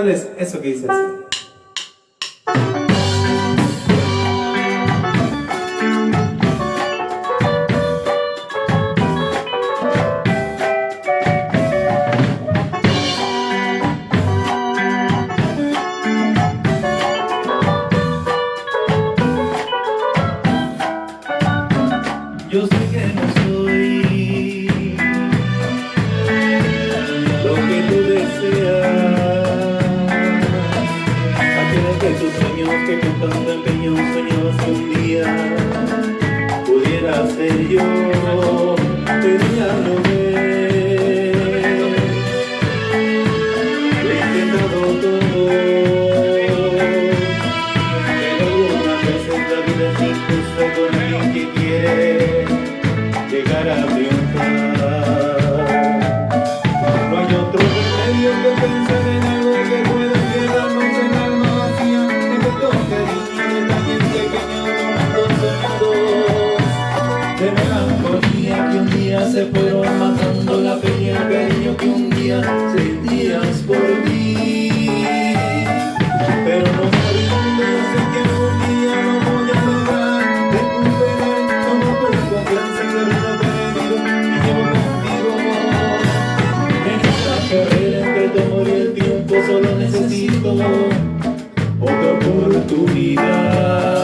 ¿Cuál es eso que dice así? Yo sé que no soy lo que tú deseas, aquel de tus sueños que con tanto empeño soñabas que un día pudiera ser yo. Tenía lo ves, lo he intentado todo, pero algunas veces la vida es injusta con alguien que quiere llegar a triunfar. No hay otro remedio que pensar en algo que pueda quedarnos en alma vacía, efecto cariño, detalles pequeños, tomando sonidos de melancolía que un día se fueron matando la fe y el cariño que un día sentías por mí. Pero no me rindes, sé que algún día lo voy a lograr, recuperar toda tu confianza que no perdido y llevo contigo. En esta carrera entre el amor y el tiempo solo necesito otra oportunidad.